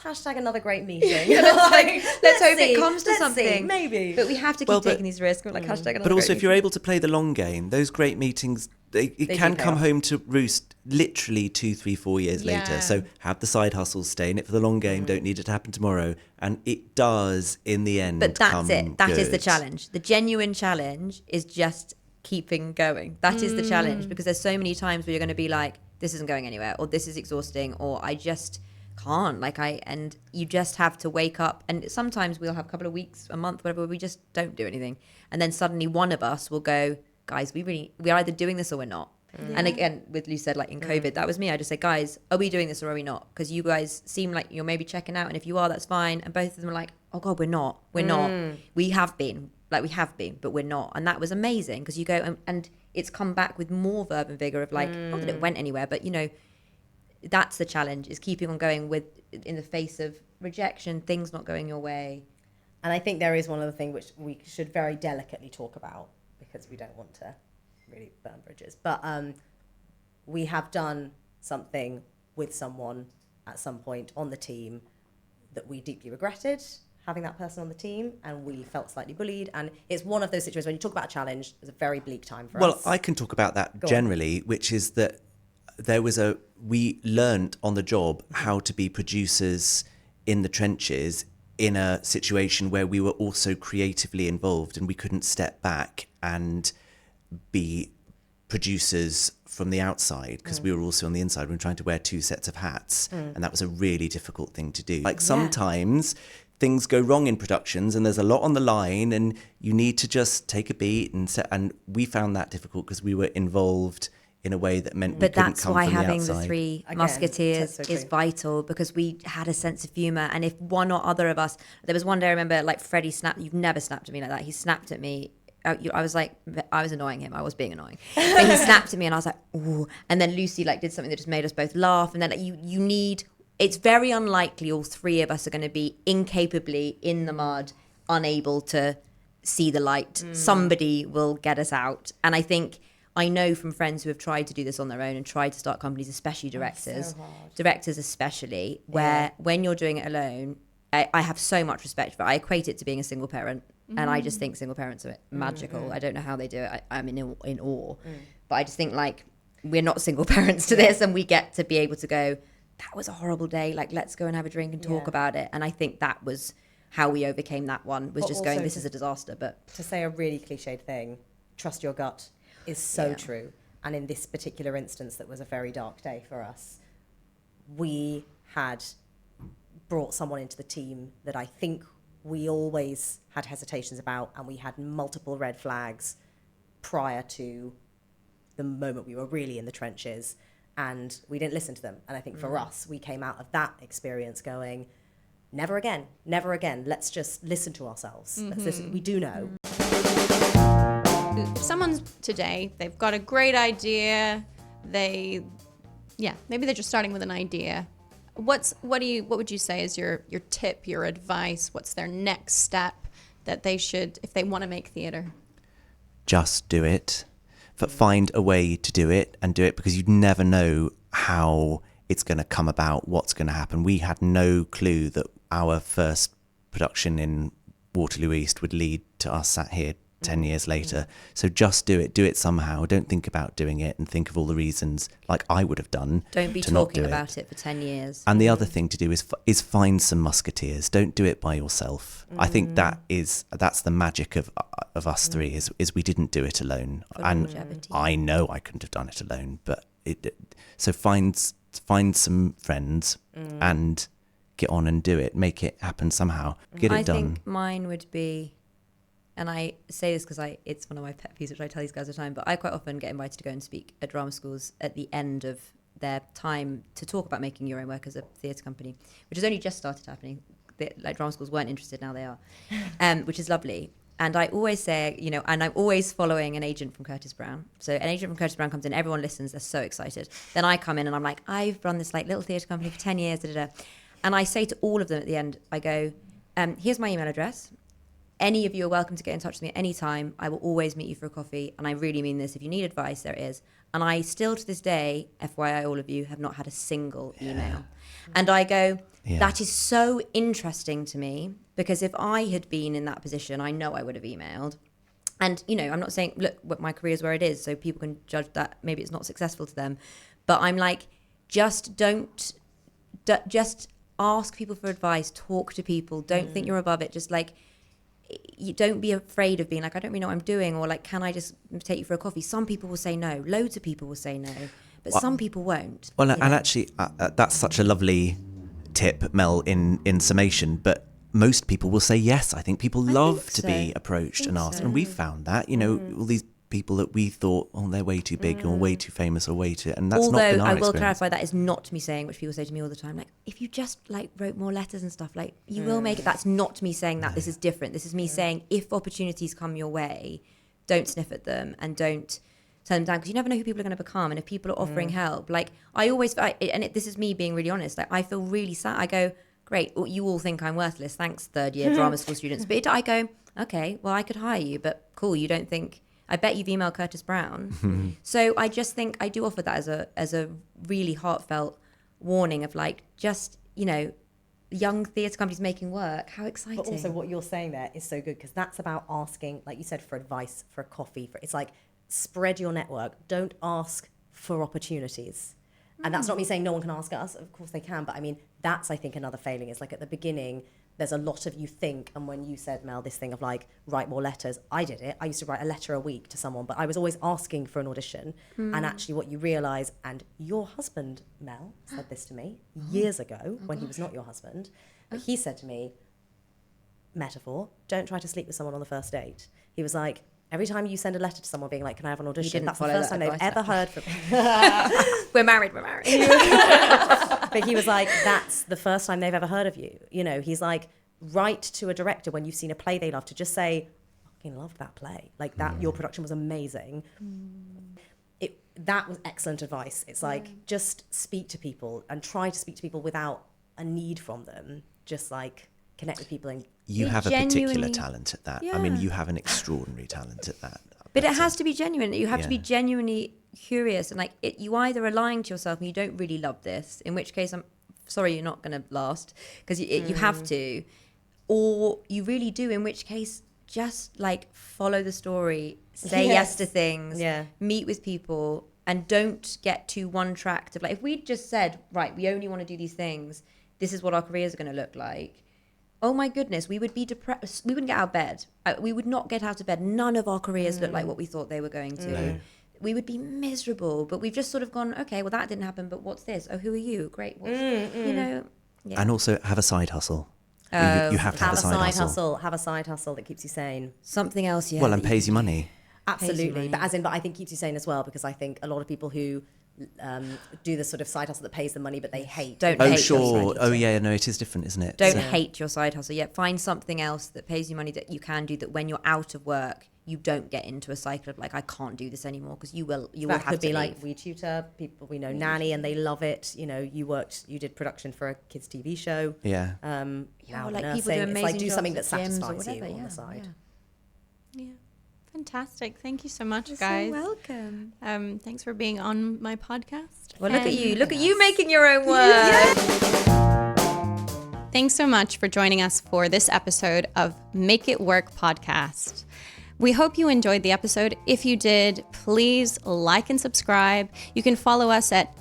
#another great meeting. Like, let's hope it comes to let's something. see, maybe. But we have to keep taking these risks. We're like #another But also, great if you're able to play the long game, those great meetings, it can do pay come off. home to roost literally 2, 3, 4 years later. Yeah. So have the side hustles, stay in it for the long game, don't need it to happen tomorrow. And it does, in the end, But that's come it. That is the good. challenge. The genuine challenge is just keeping going. That is the challenge, because there's so many times where you're going to be like, this isn't going anywhere, or this is exhausting, or I just can't. And you just have to wake up. And sometimes we'll have a couple of weeks, a month, whatever, where we just don't do anything. And then suddenly one of us will go, guys, we're either doing this or we're not. And again, with Lou said, like in COVID, that was me. I just said, guys, are we doing this or are we not? Because you guys seem like you're maybe checking out, and if you are, that's fine. And both of them were like, oh God, we're not. We have been, but we're not. And that was amazing, because you go and it's come back with more verve and vigor of like, not that it went anywhere, but that's the challenge, is keeping on going in the face of rejection, things not going your way. And I think there is one other thing which we should very delicately talk about, because we don't want to really burn bridges. But we have done something with someone at some point on the team that we deeply regretted having that person on the team, and we felt slightly bullied. And it's one of those situations when you talk about a challenge, it's a very bleak time for us. Well, I can talk about that generally, which is that we learned on the job how to be producers in the trenches in a situation where we were also creatively involved, and we couldn't step back and be producers from the outside, because we were also on the inside. We were trying to wear 2 sets of hats, and that was a really difficult thing to do. Like, sometimes things go wrong in productions and there's a lot on the line, and you need to just take a beat and we found that difficult because we were involved in a way that meant we couldn't That's come why from the having outside. the three Again, musketeers that's so is true. vital, because we had a sense of humor. And if one or other of us, there was one day I remember, like, Freddie snapped. You've never snapped at me like that. He snapped at me. I was like, I was annoying him. I was being annoying, but he snapped at me, and I was like, ooh. And then Lucy like did something that just made us both laugh. And then like, you need. It's very unlikely all three of us are going to be incapably in the mud, unable to see the light. Somebody will get us out. And I know from friends who have tried to do this on their own and tried to start companies, especially directors, especially, where when you're doing it alone, I have so much respect for it. I equate it to being a single parent. And I just think single parents are magical. I don't know how they do it. I'm in awe. But I just think, like, we're not single parents to this, and we get to be able to go, that was a horrible day. Like, let's go and have a drink and talk about it. And I think that was how we overcame that one, was But just going, also this is a disaster. But to say a really cliched thing, trust your gut, is so true. And in this particular instance, that was a very dark day for us. We had brought someone into the team that I think we always had hesitations about, and we had multiple red flags prior to the moment we were really in the trenches, and we didn't listen to them. And I think for us, we came out of that experience going, never again, never again. Let's just listen to ourselves. Let's listen. We do know. someone's today, they've got a great idea, maybe they're just starting with an idea. What would you say is your tip, your advice? What's their next step that they should, if they want to make theatre? Just do it. But find a way to do it, and do it, because you never know how it's going to come about, what's going to happen. We had no clue that our first production in Waterloo East would lead to us sat here 10 years later. So just do it somehow. Don't think about doing it and think of all the reasons, like I would have done. Don't be to not talking do about it for 10 years. And the other thing to do is find some musketeers. Don't do it by yourself. I think that's the magic of us three, is we didn't do it alone. For and longevity. I know I couldn't have done it alone, but so find some friends and get on and do it. Make it happen somehow. Get it done. I think mine would be, and I say this because it's one of my pet peeves, which I tell these guys all the time, but I quite often get invited to go and speak at drama schools at the end of their time to talk about making your own work as a theatre company, which has only just started happening. Like, drama schools weren't interested, now they are, which is lovely. And I always say, and I'm always following an agent from Curtis Brown. So an agent from Curtis Brown comes in, everyone listens, they're so excited. Then I come in and I'm like, I've run this like little theatre company for 10 years, And I say to all of them at the end, I go, here's my email address. Any of you are welcome to get in touch with me at any time. I will always meet you for a coffee. And I really mean this. If you need advice, there it is. And I still to this day, FYI, all of you, have not had a single email. And I go, that is so interesting to me, because if I had been in that position, I know I would have emailed. And, I'm not saying, look, my career is where it is, so people can judge that maybe it's not successful to them. But I'm like, just ask people for advice, talk to people, don't think you're above it. Just like, you don't be afraid of being like, I don't really know what I'm doing, or like, can I just take you for a coffee? Some people will say no. Loads of people will say no, but some people won't. Well, and actually, that's such a lovely tip, Mel, in summation. But most people will say yes. I think people love to be approached and asked. And we found that, all these people that we thought, they're way too big or way too famous or way too, and that's not been our Although I will experience. clarify, that is not me saying, which people say to me all the time, like, if you just like wrote more letters and stuff, like you will make it. That's not me saying that. This is different. This is me saying, if opportunities come your way, don't sniff at them and don't turn them down, because you never know who people are going to become. And if people are offering help, like this is me being really honest, like I feel really sad. I go, great, you all think I'm worthless, thanks third year drama school students, but I go, okay, well, I could hire you, but cool, you don't think, I bet you've emailed Curtis Brown. So I just think I do offer that as a really heartfelt warning of like, just, young theatre companies making work. How exciting. But also what you're saying there is so good, because that's about asking, like you said, for advice, for a coffee. It's like, spread your network. Don't ask for opportunities. And that's not me saying no one can ask us. Of course they can. But I mean, that's, I think, another failing. It's like at the beginning, there's a lot of you think. And when you said, Mel, this thing of like, write more letters, I did it. I used to write a letter a week to someone, but I was always asking for an audition. And actually what you realise, and your husband, Mel, said this to me years ago when he was not your husband. But he said to me, metaphor, don't try to sleep with someone on the first date. He was like, every time you send a letter to someone being like, can I have an audition? That's the first time they've ever heard from me. We're married. But he was like, that's the first time they've ever heard of you. He's like, write to a director when you've seen a play they love, to just say, I fucking loved that play. Like that, your production was amazing. That was excellent advice. It's like, just speak to people and try to speak to people without a need from them. Just like connect with people and You have a particular talent at that. I mean, you have an extraordinary talent at that. But it has to be genuine. You have to be genuinely curious, and like you either are lying to yourself and you don't really love this, in which case I'm sorry, you're not going to last, because you have to, or you really do, in which case just like follow the story, say yes to things, meet with people, and don't get too one-tracked of like, if we'd just said, right, we only want to do these things, this is what our careers are going to look like. Oh my goodness, we would be depressed. We wouldn't get out of bed. We would not get out of bed. None of our careers look like what we thought they were going to. No. We would be miserable. But we've just sort of gone, okay, well, that didn't happen, but what's this? Oh, who are you? Great. And also have a side hustle. You have to have a side hustle. Have a side hustle that keeps you sane. Something else, Well, and pays you money. Absolutely. But I think keeps you sane as well, because I think a lot of people who do the sort of side hustle that pays them money, but they hate. Don't hate sure. Your side hustle. Oh, yeah, no, it is different, isn't it? Don't hate your side hustle. Yeah, find something else that pays you money that you can do, that when you're out of work, you don't get into a cycle of like, I can't do this anymore, because you will That have could to be leave. like, we tutor people, we know nanny, and they love it. You know, you did production for a kids' TV show. Yeah. Now or like nursing. people do It's amazing like do jobs something at that gyms or satisfies whatever, you on yeah, the side. Yeah. Fantastic. Thank you so much, You're guys. so welcome. Thanks for being on my podcast. Well, look at And you. Look at you making your own work. Thanks so much for joining us for this episode of Make It Work podcast. We hope you enjoyed the episode. If you did, please like and subscribe. You can follow us at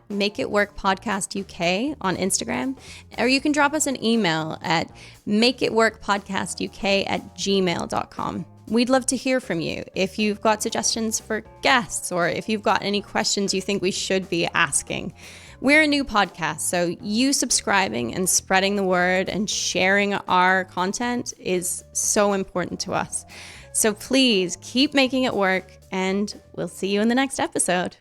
Make It Work Podcast UK on Instagram, or you can drop us an email at makeitworkpodcastuk@gmail.com. We'd love to hear from you. If you've got suggestions for guests, or if you've got any questions you think we should be asking. We're a new podcast, so you subscribing and spreading the word and sharing our content is so important to us. So please keep making it work, and we'll see you in the next episode.